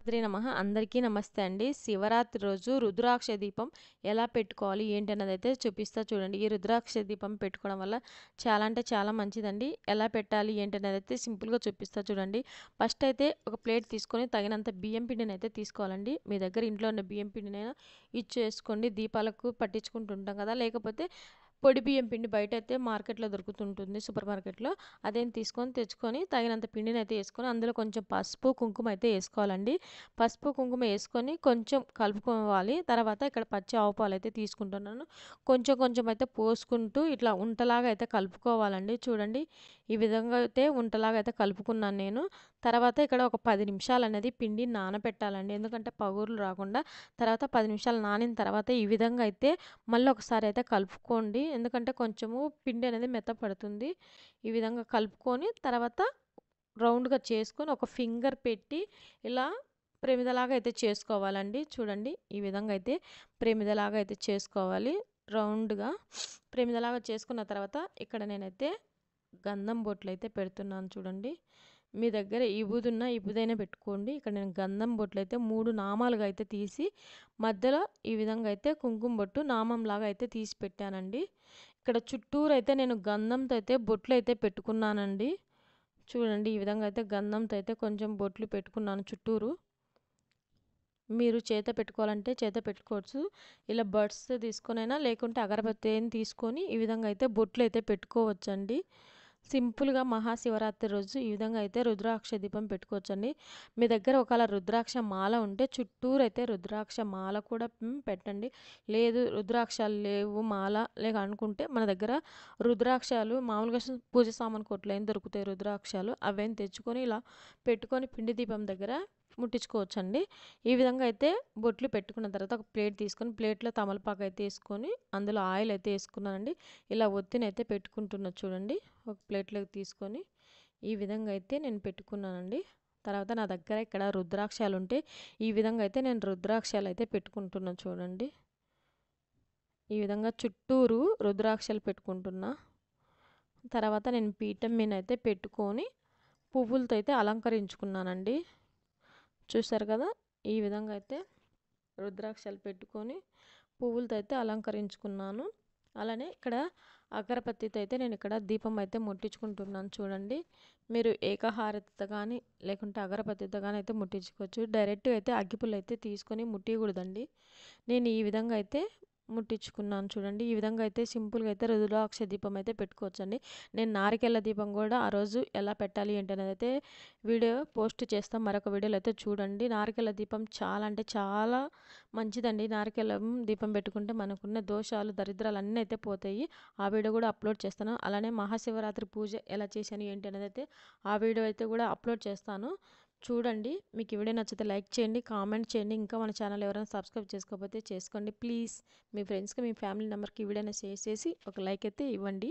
శ్రీ నమః అందరికీ నమస్తే అండి. శివరాత్రి రోజు రుద్రాక్ష దీపం ఎలా పెట్టుకోవాలి ఏంటి అన్నదైతే చూపిస్తా చూడండి. ఈ రుద్రాక్ష దీపం పెట్టుకోవడం వల్ల చాలా అంటే చాలా మంచిదండి. ఎలా పెట్టాలి ఏంటి అన్నదైతే సింపుల్‌గా చూపిస్తా చూడండి. ఫస్ట్ అయితే ఒక ప్లేట్ తీసుకొని తగినంత బియ్యం పిండినైతే తీసుకోవాలండి. మీ దగ్గర ఇంట్లో ఉన్న బియ్యం పిండినైనా ఇచ్చేసుకోండి. దీపాలకు పట్టించుకుంటూ ఉంటాం కదా! లేకపోతే పొడి బియ్యం పిండి బయటైతే మార్కెట్‌లో దొరుకుతుంటుంది సూపర్ మార్కెట్‌లో. అదేం తెచ్చుకొని తగినంత పిండినైతే యేసుకొని అందులో కొంచెం పసుపు, కుంకుమ అయితే యేసుకోవాలండి. పసుపు, కుంకుమ యేసుకొని కొంచెం కలుపుకోవాలి. తర్వాత ఇక్కడ పచ్చి ఆవు పాలైతే తీసుకుంటున్నాను. కొంచెం కొంచెం అయితే పోసుకుంటూ ఇట్లా ఉంటలాగా అయితే కలుపుకోవాలండి. చూడండి ఈ విధంగా అయితే ఉంటలాగా అయితే కలుపుకున్నాను నేను. తర్వాత ఇక్కడ ఒక 10 నిమిషాలనేది పిండి నానబెట్టాలండి. ఎందుకంటే పగుర్లు రాకుండా. తర్వాత 10 నిమిషాలు నానిన తర్వాత ఈ విధంగా అయితే మళ్ళీ ఒకసారి అయితే కలుపుకోండి. ఎందుకంటే కొంచెము పిండి అనేది మెత్తపడుతుంది. ఈ విధంగా కలుపుకొని తర్వాత రౌండ్‌గా చేసుకొని ఒక ఫింగర్ పెట్టి ఇలా ప్రమిదలాగా అయితే చేసుకోవాలండి. చూడండి ఈ విధంగా అయితే ప్రమిదలాగా అయితే చేసుకోవాలి. రౌండ్‌గా ప్రమిదలాగా చేసుకున్న తర్వాత ఇక్కడ నేనైతే గంధం బొట్లయితే పెడుతున్నాను చూడండి. మీ దగ్గర ఇబూదున్న ఇబూదైనా పెట్టుకోండి. ఇక్కడ నేను గంధం బొట్లయితే 3 నామాలుగా అయితే తీసి మధ్యలో ఈ విధంగా అయితే కుంకుమ బొట్టు నామంలాగా అయితే తీసి పెట్టానండి. ఇక్కడ చుట్టూరైతే నేను గంధంతో అయితే బొట్లయితే పెట్టుకున్నానండి. చూడండి ఈ విధంగా అయితే గంధంతో అయితే కొంచెం బొట్లు పెట్టుకున్నాను చుట్టూరు. మీరు చేత పెట్టుకోవాలంటే చేత పెట్టుకోవచ్చు. ఇలా బడ్స్ తీసుకొనైనా లేకుంటే అగరబత్తి అయినా తీసుకొని ఈ విధంగా అయితే బొట్లయితే పెట్టుకోవచ్చండి. సింపుల్‌గా మహాశివరాత్రి రోజు ఈ విధంగా అయితే రుద్రాక్ష దీపం పెట్టుకోవచ్చండి. మీ దగ్గర ఒకవేళ రుద్రాక్ష మాల ఉంటే చుట్టూరైతే రుద్రాక్ష మాల కూడా పెట్టండి. లేదు రుద్రాక్షాలు లేవు మాల లేక అనుకుంటే మన దగ్గర రుద్రాక్షాలు మామూలుగా పూజ సామాను కొట్లో ఏం దొరుకుతాయి రుద్రాక్షాలు. అవన్నీ తెచ్చుకొని ఇలా పెట్టుకొని పిండి దీపం దగ్గర ముట్టించుకోవచ్చండి. ఈ విధంగా అయితే బొట్లు పెట్టుకున్న తర్వాత ఒక ప్లేట్ తీసుకొని ప్లేట్‌లో తమలపాకు అయితే యేసుకొని అందులో ఆయిల్ అయితే యేసుకున్నానండి. ఇలా ఒత్తినైతే పెట్టుకుంటున్నా చూడండి. ఒక ప్లేట్‌లోకి తీసుకొని ఈ విధంగా అయితే నేను పెట్టుకున్నానండి. తర్వాత నా దగ్గర ఇక్కడ రుద్రాక్షాలుంటే ఈ విధంగా అయితే నేను రుద్రాక్షాలైతే పెట్టుకుంటున్నాను చూడండి. ఈ విధంగా చుట్టూరు రుద్రాక్షలు పెట్టుకుంటున్నా. తర్వాత నేను పీఠం మీదనైతే పెట్టుకొని పువ్వులతో అయితే అలంకరించుకున్నానండి. చూసారు కదా! ఈ విధంగా అయితే రుద్రాక్షలు పెట్టుకొని పువ్వులతో అయితే అలంకరించుకున్నాను. అలానే ఇక్కడ అగరబత్తితో అయితే నేను ఇక్కడ దీపం అయితే ముట్టించుకుంటున్నాను చూడండి. మీరు ఏకహారతితో కానీ లేకుంటే అగరబత్తితో కానీ అయితే ముట్టించుకోవచ్చు. డైరెక్ట్‌గా అయితే అగ్గిపుల్ల అయితే తీసుకొని ముట్టియకూడదండి. నేను ఈ విధంగా అయితే ముట్టించుకున్నాను చూడండి. ఈ విధంగా అయితే సింపుల్‌గా అయితే రుద్రాక్ష దీపం అయితే పెట్టుకోవచ్చండి. నేను నారికేళ దీపం కూడా ఆ రోజు ఎలా పెట్టాలి ఏంటి అనేది అయితే వీడియో పోస్ట్ చేస్తాం. మరొక వీడియోలో అయితే చూడండి. నారికేళ దీపం చాలా అంటే చాలా మంచిదండి. నారికేళం దీపం పెట్టుకుంటే మనకున్న దోషాలు, దరిద్రాలు అన్నీ అయితే పోతాయి. ఆ వీడియో కూడా అప్లోడ్ చేస్తాను. అలానే మహాశివరాత్రి పూజ ఎలా చేశాను ఏంటి అనేది అయితే ఆ వీడియో అయితే కూడా అప్లోడ్ చేస్తాను. చూడండి. మీకు ఈ వీడియో నచ్చితే లైక్ చేయండి, కామెంట్ చేయండి. ఇంకా మన ఛానల్ ఎవరైనా సబ్స్క్రైబ్ చేసుకోకపోతే చేసుకోండి ప్లీజ్. మీ ఫ్రెండ్స్‌కి, మీ ఫ్యామిలీ మెంబర్‌కి ఈ వీడియోని షేర్ చేసి ఒక లైక్ అయితే ఇవ్వండి.